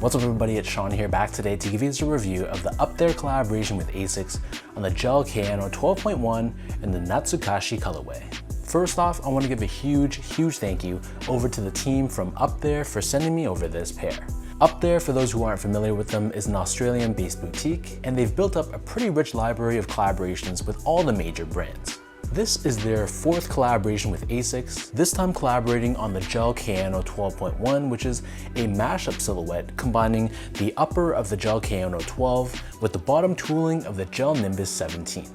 What's up everybody, it's Sean here, back today to give you a review of the Up There collaboration with Asics on the Gel-Kayano 12.1 and the Natsukashii colorway. First off, I want to give a huge thank you over to the team from Up There for sending me over this pair. Up There, for those who aren't familiar with them, is an Australian-based boutique, and they've built up a pretty rich library of collaborations with all the major brands. This is their fourth collaboration with Asics, this time collaborating on the Gel-Kayano 12.1, which is a mashup silhouette combining the upper of the Gel-Kayano 12 with the bottom tooling of the Gel Nimbus 17.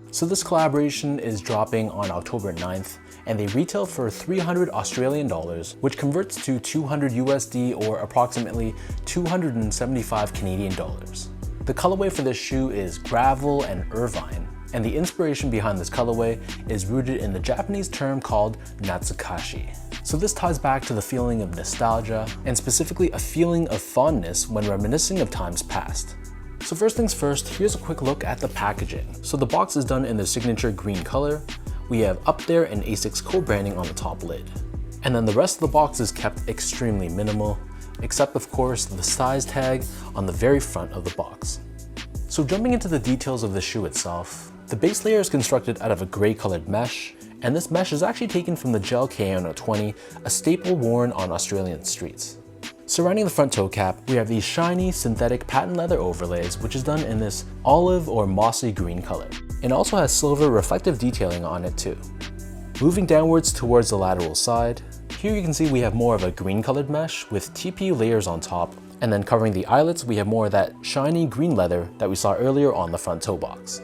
So this collaboration is dropping on October 9th, and they retail for 300 Australian dollars, which converts to 200 USD or approximately 275 Canadian dollars. The colorway for this shoe is gravel and Irvine, and the inspiration behind this colorway is rooted in the Japanese term called Natsukashii. So this ties back to the feeling of nostalgia, and specifically a feeling of fondness when reminiscing of times past. So first things first, here's a quick look at the packaging. So the box is done in their signature green color. We have Up There and Asics co-branding on the top lid. And then the rest of the box is kept extremely minimal, except of course the size tag on the very front of the box. So jumping into the details of the shoe itself, the base layer is constructed out of a gray colored mesh, and this mesh is actually taken from the Gel-Kayano 20, a staple worn on Australian streets. Surrounding the front toe cap, we have these shiny synthetic patent leather overlays, which is done in this olive or mossy green color. It also has silver reflective detailing on it too. Moving downwards towards the lateral side, here you can see we have more of a green colored mesh with TPU layers on top, and then covering the eyelets we have more of that shiny green leather that we saw earlier on the front toe box.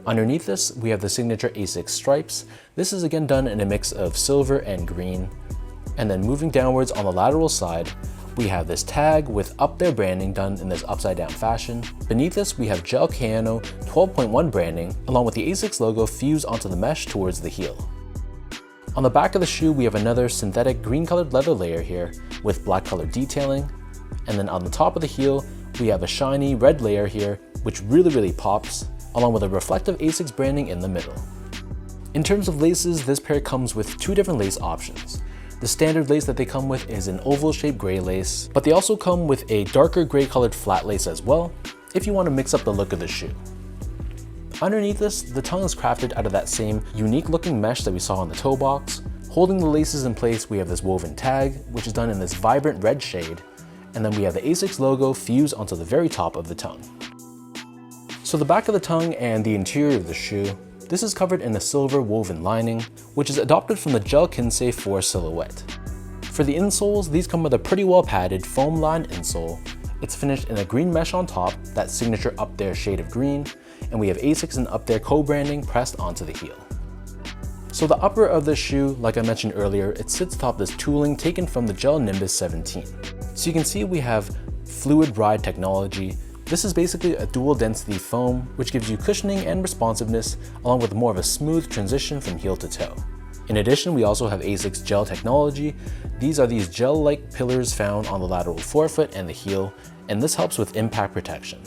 Underneath this, we have the signature Asics stripes. This is again done in a mix of silver and green. And then moving downwards on the lateral side, we have this tag with Up There branding done in this upside down fashion. Beneath this, we have Gel-Kayano 12.1 branding, along with the Asics logo fused onto the mesh towards the heel. On the back of the shoe, we have another synthetic green colored leather layer here with black colored detailing. And then on the top of the heel, we have a shiny red layer here, which really pops, along with a reflective Asics branding in the middle. In terms of laces, this pair comes with two different lace options. The standard lace that they come with is an oval shaped gray lace, but they also come with a darker gray colored flat lace as well, if you want to mix up the look of the shoe. Underneath this, the tongue is crafted out of that same unique looking mesh that we saw on the toe box. Holding the laces in place, we have this woven tag, which is done in this vibrant red shade, and then we have the Asics logo fused onto the very top of the tongue. So the back of the tongue and the interior of the shoe, this is covered in a silver woven lining, which is adopted from the Gel-Kayano 4 silhouette. For the insoles, these come with a pretty well padded foam lined insole. It's finished in a green mesh on top, that signature Up There shade of green, and we have Asics and Up There co-branding pressed onto the heel. So the upper of the shoe, like I mentioned earlier, it sits atop this tooling taken from the Gel Nimbus 17. So you can see we have fluid ride technology. This is basically a dual density foam, which gives you cushioning and responsiveness, along with more of a smooth transition from heel to toe. In addition, we also have Asics gel technology. These are these gel-like pillars found on the lateral forefoot and the heel, and this helps with impact protection.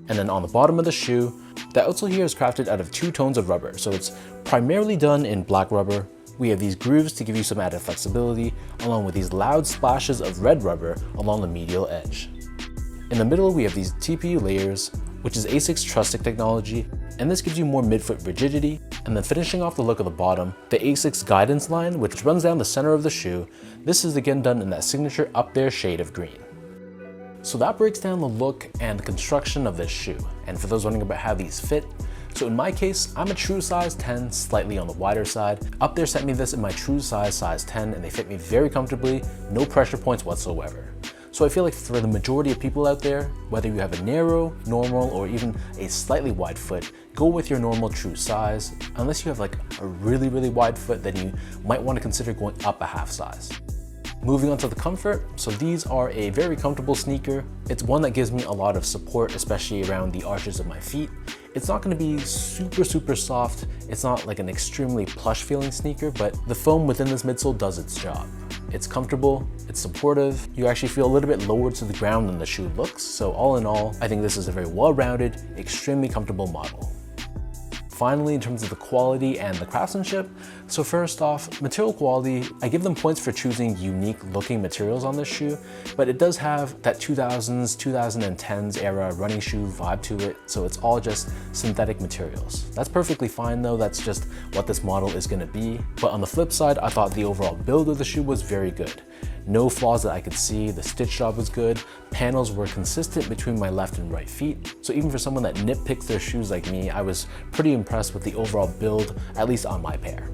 And then on the bottom of the shoe, the outsole here is crafted out of two tones of rubber, so it's primarily done in black rubber. We have these grooves to give you some added flexibility, along with these loud splashes of red rubber along the medial edge. In the middle, we have these TPU layers, which is Asics Trustic technology, and this gives you more midfoot rigidity. And then finishing off the look of the bottom, the Asics guidance line, which runs down the center of the shoe. This is again done in that signature Up There shade of green. So that breaks down the look and the construction of this shoe. And for those wondering about how these fit, so in my case, I'm a true size 10, slightly on the wider side. Up There sent me this in my true size 10, and they fit me very comfortably, no pressure points whatsoever. So I feel like for the majority of people out there, whether you have a narrow, normal, or even a slightly wide foot, go with your normal true size. Unless you have like a really wide foot, then you might want to consider going up a half size. Moving on to the comfort, so these are a very comfortable sneaker. It's one that gives me a lot of support, especially around the arches of my feet. It's not going to be super soft. It's not like an extremely plush feeling sneaker, but the foam within this midsole does its job. It's comfortable, it's supportive, you actually feel a little bit lower to the ground than the shoe looks, so all in all, I think this is a very well-rounded, extremely comfortable model. Finally, in terms of the quality and the craftsmanship, so first off, material quality, I give them points for choosing unique looking materials on this shoe, but it does have that 2000s, 2010s era running shoe vibe to it, so it's all just synthetic materials. That's perfectly fine though, that's just what this model is gonna be. But on the flip side, I thought the overall build of the shoe was very good. No flaws that I could see, the stitch job was good, panels were consistent between my left and right feet. So even for someone that nitpicks their shoes like me, I was pretty impressed with the overall build, at least on my pair.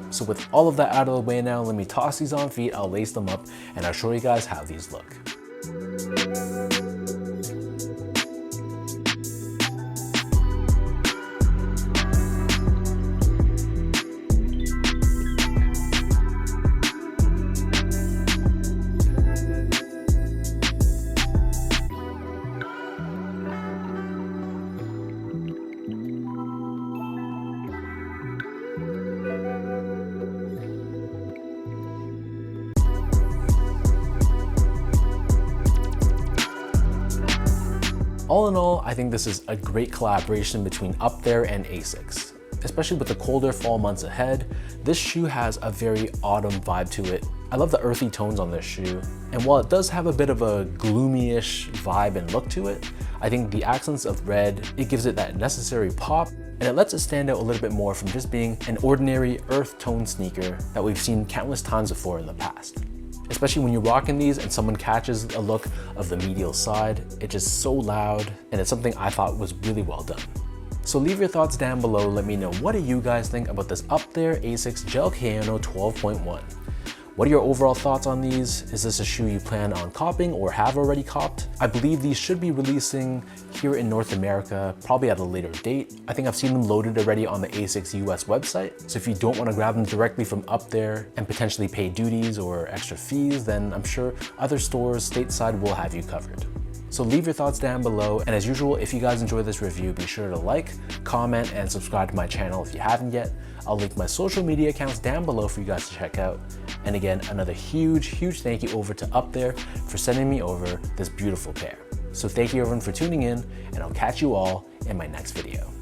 So with all of that out of the way now, let me toss these on feet, I'll lace them up, and I'll show you guys how these look. All in all, I think this is a great collaboration between Up There and Asics. Especially with the colder fall months ahead, this shoe has a very autumn vibe to it. I love the earthy tones on this shoe, and while it does have a bit of a gloomy-ish vibe and look to it, I think the accents of red, it gives it that necessary pop, and it lets it stand out a little bit more from just being an ordinary earth tone sneaker that we've seen countless times before in the past. Especially when you're rocking these and someone catches a look of the medial side, it's just so loud, and it's something I thought was really well done. So leave your thoughts down below, let me know what do you guys think about this Up There Asics Gel-Kayano 12.1. What are your overall thoughts on these? Is this a shoe you plan on copping or have already copped? I believe these should be releasing here in North America, probably at a later date. I think I've seen them loaded already on the Asics US website. So if you don't want to grab them directly from Up There and potentially pay duties or extra fees, then I'm sure other stores stateside will have you covered. So leave your thoughts down below, and as usual, if you guys enjoyed this review, be sure to like, comment, and subscribe to my channel if you haven't yet. I'll link my social media accounts down below for you guys to check out. And again, another huge thank you over to Up There for sending me over this beautiful pair. So thank you everyone for tuning in, and I'll catch you all in my next video.